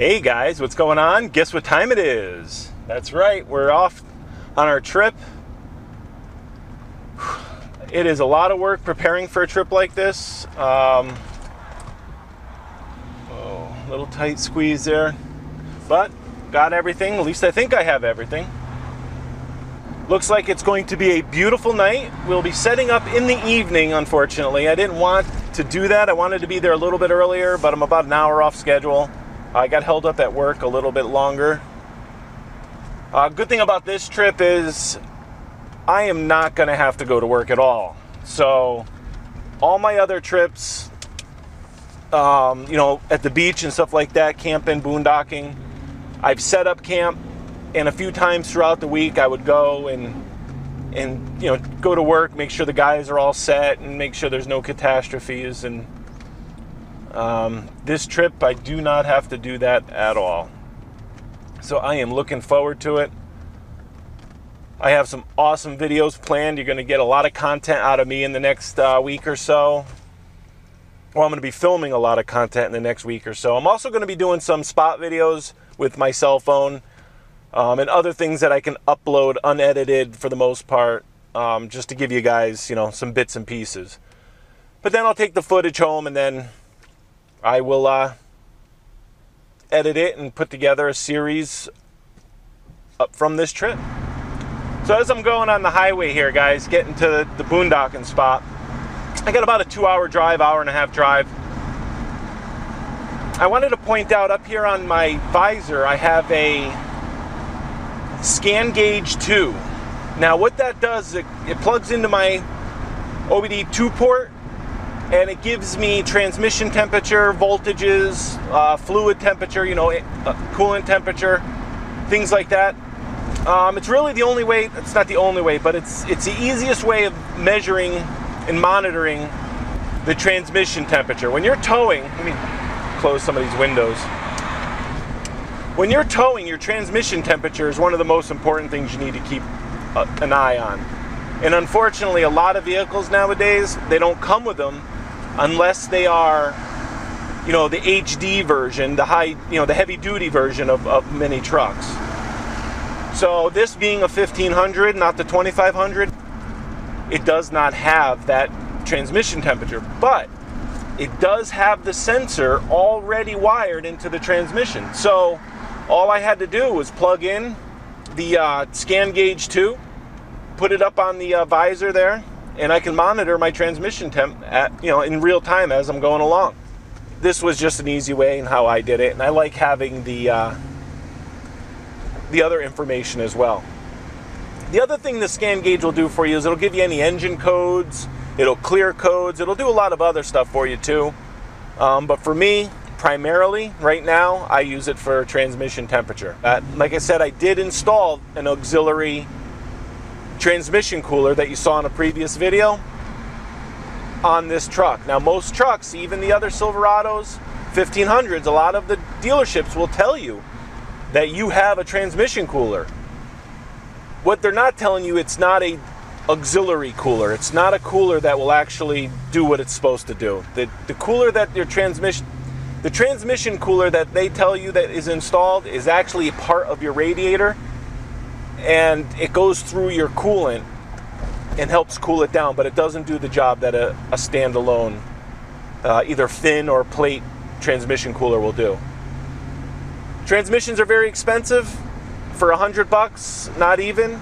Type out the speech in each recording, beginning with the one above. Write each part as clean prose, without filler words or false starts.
Hey guys, what's going on? Guess what time it is? That's right, we're off on our trip. It is a lot of work preparing for a trip like this. Little tight squeeze there, but got everything. At least I think I have everything. Looks like it's going to be a beautiful night. We'll be setting up in the evening, unfortunately. I didn't want to do that. I wanted to be there a little bit earlier, but I'm about an hour off schedule. I got held up at work a little bit longer. Good thing about this trip is I am not going to have to go to work at all. So all my other trips, at the beach and stuff like that, camping, boondocking, I've set up camp, and a few times throughout the week I would go and go to work, make sure the guys are all set and make sure there's no catastrophes. And this trip, I do not have to do that at all. So I am looking forward to it. I have some awesome videos planned. You're going to get a lot of content out of me in the next week or so. Well, I'm going to be filming a lot of content in the next week or so. I'm also going to be doing some spot videos with my cell phone and other things that I can upload unedited for the most part, just to give you guys, some bits and pieces. But then I'll take the footage home and then I will edit it and put together a series up from this trip. So as I'm going on the highway here, guys, getting to the boondocking spot, I got about a 2-hour drive, hour and a half drive. I wanted to point out up here on my visor, I have a ScanGauge 2. Now what that does, it plugs into my OBD2 port, and it gives me transmission temperature, voltages, fluid temperature, coolant temperature, things like that. It's really the only way, it's not the only way, but it's the easiest way of measuring and monitoring the transmission temperature. When you're towing, let me close some of these windows. When you're towing, your transmission temperature is one of the most important things you need to keep an eye on. And unfortunately, a lot of vehicles nowadays, they don't come with them unless they are, the HD version, the heavy duty version of many trucks. So this being a 1500, not the 2500, it does not have that transmission temperature, but it does have the sensor already wired into the transmission. So all I had to do was plug in the ScanGauge 2, put it up on the visor there, and I can monitor my transmission temp in real time as I'm going along. This was just an easy way in how I did it, and I like having the other information as well. The other thing the ScanGauge will do for you is it'll give you any engine codes, it'll clear codes, it'll do a lot of other stuff for you too. But for me, primarily, right now, I use it for transmission temperature. Like I said, I did install an auxiliary transmission cooler that you saw in a previous video on this truck. Now most trucks, even the other Silverados, 1500s, a lot of the dealerships will tell you that you have a transmission cooler. What they're not telling you, it's not a auxiliary cooler. It's not a cooler that will actually do what it's supposed to do. The cooler that the transmission cooler that they tell you that is installed is actually a part of your radiator, and it goes through your coolant and helps cool it down, but it doesn't do the job that a standalone either fin or plate transmission cooler will do. Transmissions are very expensive. For $100, not even,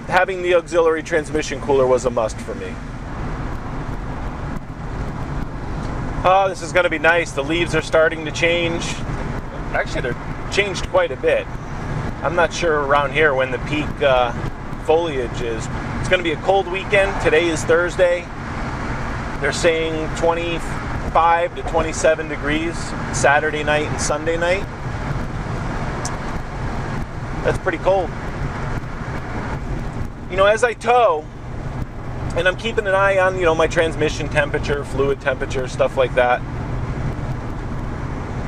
having the auxiliary transmission cooler was a must for me. Oh, this is going to be nice. The leaves are starting to change. Actually, they're changed quite a bit. I'm not sure around here when the peak foliage is. It's going to be a cold weekend. Today is Thursday. They're saying 25 to 27 degrees Saturday night and Sunday night. That's pretty cold. As I tow, and I'm keeping an eye on, my transmission temperature, fluid temperature, stuff like that,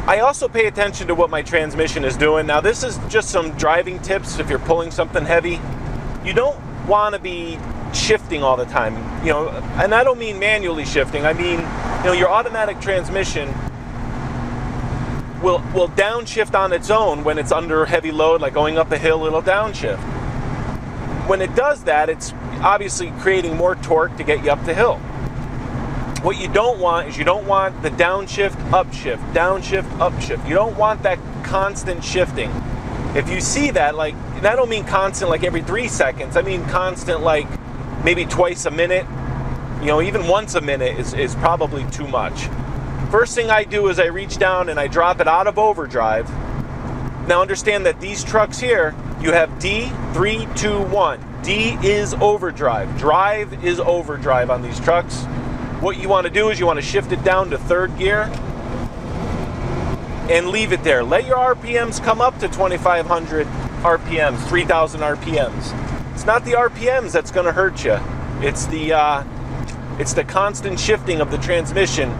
I also pay attention to what my transmission is doing. Now, this is just some driving tips if you're pulling something heavy. You don't want to be shifting all the time, and I don't mean manually shifting. I mean, your automatic transmission will downshift on its own when it's under heavy load, like going up a hill, it'll downshift. When it does that, it's obviously creating more torque to get you up the hill. What you don't want is you don't want the downshift, upshift. You don't want that constant shifting. If you see that, like, and I don't mean constant like every 3 seconds, I mean constant like maybe twice a minute. You know, even once a minute is probably too much. First thing I do is I reach down and I drop it out of overdrive. Now understand that these trucks here, you have D, 3, 2, 1. D is overdrive. Drive is overdrive on these trucks. What you want to do is you want to shift it down to 3rd gear and leave it there. Let your RPMs come up to 2,500 RPMs, 3,000 RPMs. It's not the RPMs that's going to hurt you. It's the constant shifting of the transmission,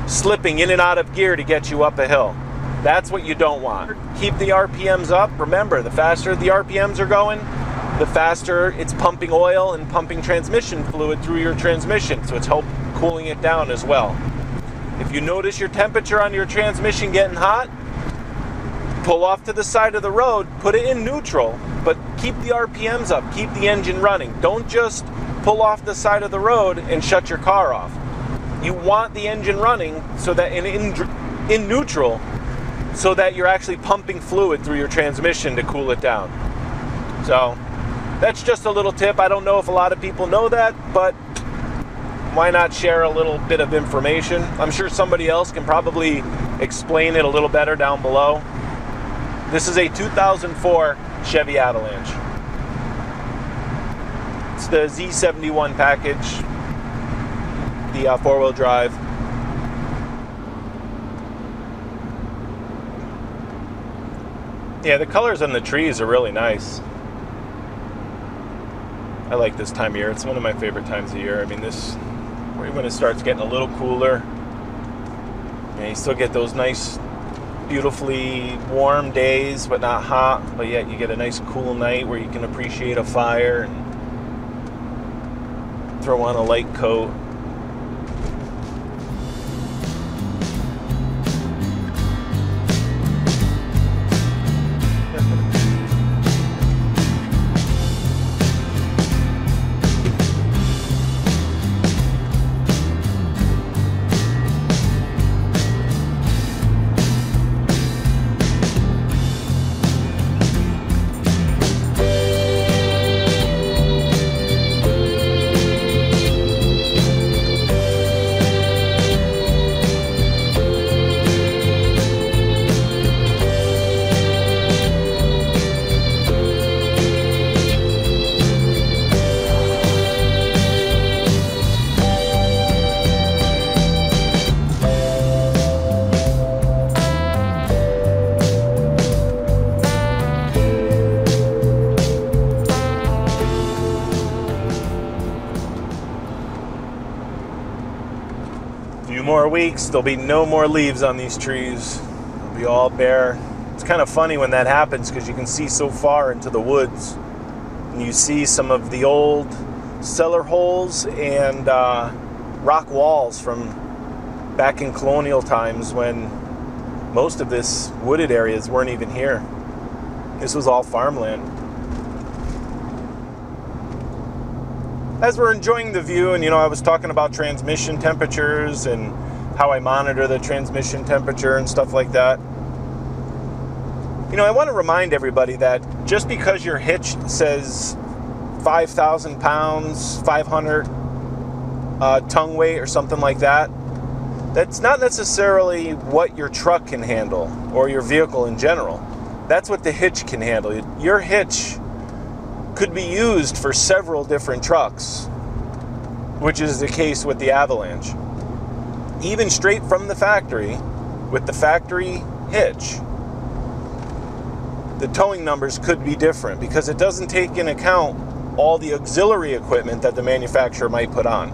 slipping in and out of gear to get you up a hill. That's what you don't want. Keep the RPMs up. Remember, the faster the RPMs are going, the faster it's pumping oil and pumping transmission fluid through your transmission, so it's cooling it down as well. If you notice your temperature on your transmission getting hot, pull off to the side of the road, put it in neutral, but keep the RPMs up, keep the engine running. Don't just pull off the side of the road and shut your car off. You want the engine running so that in neutral, so that you're actually pumping fluid through your transmission to cool it down. So that's just a little tip. I don't know if a lot of people know that, but why not share a little bit of information? I'm sure somebody else can probably explain it a little better down below. This is a 2004 Chevy Avalanche. It's the Z71 package, the 4-wheel drive. Yeah, the colors on the trees are really nice. I like this time of year. It's one of my favorite times of year. I mean, this, when it starts getting a little cooler, you still get those nice, beautifully warm days, but not hot, but yet you get a nice cool night where you can appreciate a fire and throw on a light coat. More weeks, there'll be no more leaves on these trees. They'll be all bare. It's kind of funny when that happens because you can see so far into the woods and you see some of the old cellar holes and rock walls from back in colonial times when most of this wooded areas weren't even here. This was all farmland. As we're enjoying the view, and I was talking about transmission temperatures and how I monitor the transmission temperature and stuff like that. I want to remind everybody that just because your hitch says 5,000 pounds, 500 tongue weight or something like that, that's not necessarily what your truck can handle or your vehicle in general. That's what the hitch can handle. Your hitch could be used for several different trucks, which is the case with the Avalanche. Even straight from the factory, with the factory hitch, the towing numbers could be different because it doesn't take into account all the auxiliary equipment that the manufacturer might put on.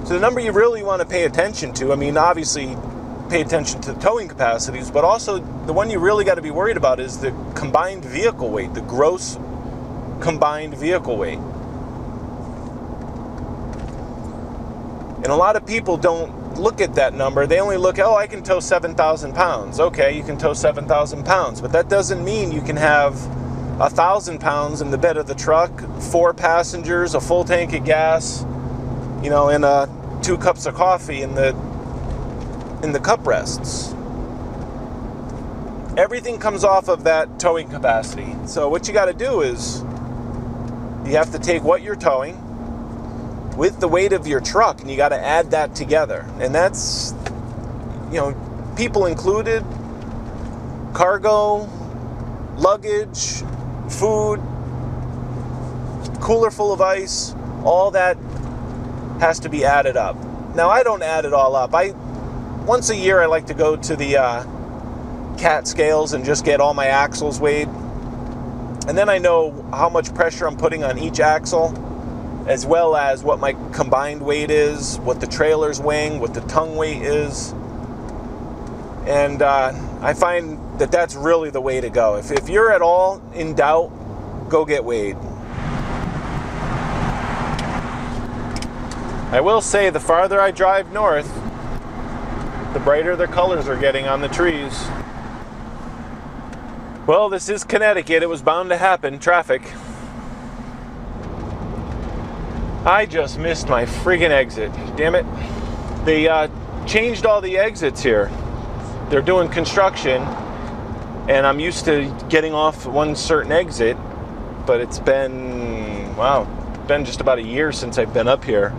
So the number you really want to pay attention to, obviously pay attention to the towing capacities, but also the one you really got to be worried about is the combined vehicle weight, the gross combined vehicle weight. And a lot of people don't look at that number. They only look, oh, I can tow 7,000 pounds. Okay, you can tow 7,000 pounds, but that doesn't mean you can have 1,000 pounds in the bed of the truck, 4 passengers, a full tank of gas, you know, and 2 cups of coffee in the cup rests. Everything comes off of that towing capacity. So what you got to do is you have to take what you're towing with the weight of your truck, and you got to add that together. And that's, you know, people included, cargo, luggage, food, cooler full of ice, all that has to be added up. Now, I don't add it all up. Once a year I like to go to the CAT scales and just get all my axles weighed. And then I know how much pressure I'm putting on each axle, as well as what my combined weight is, what the trailer's weighing, what the tongue weight is. And I find that that's really the way to go. If you're at all in doubt, go get weighed. I will say the farther I drive north, the brighter the colors are getting on the trees. Well, this is Connecticut. It was bound to happen. Traffic. I just missed my friggin' exit. Damn it. They changed all the exits here. They're doing construction, and I'm used to getting off one certain exit, but it's been, wow, been just about a year since I've been up here.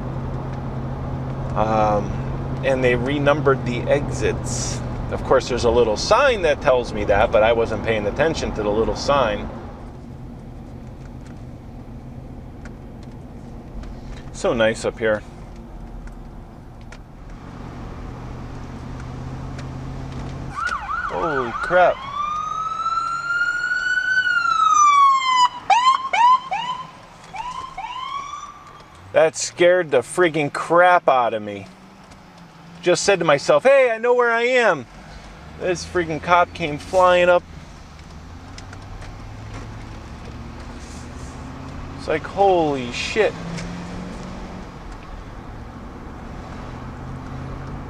And they renumbered the exits. Of course, there's a little sign that tells me that, but I wasn't paying attention to the little sign. So nice up here. Holy crap. That scared the friggin' crap out of me. Just said to myself, hey, I know where I am. This friggin' cop came flying up. It's like, holy shit.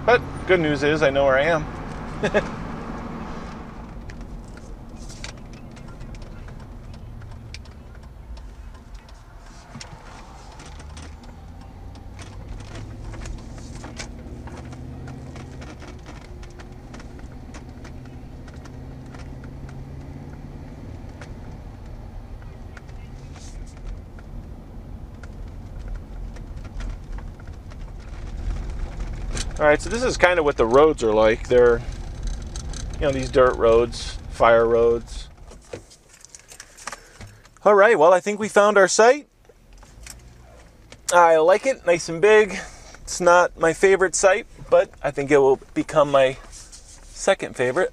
But good news is I know where I am. All right, so this is kind of what the roads are like. They're, you know, these dirt roads, fire roads. All right, well, I think we found our site. I like it, nice and big. It's not my favorite site, but I think it will become my second favorite.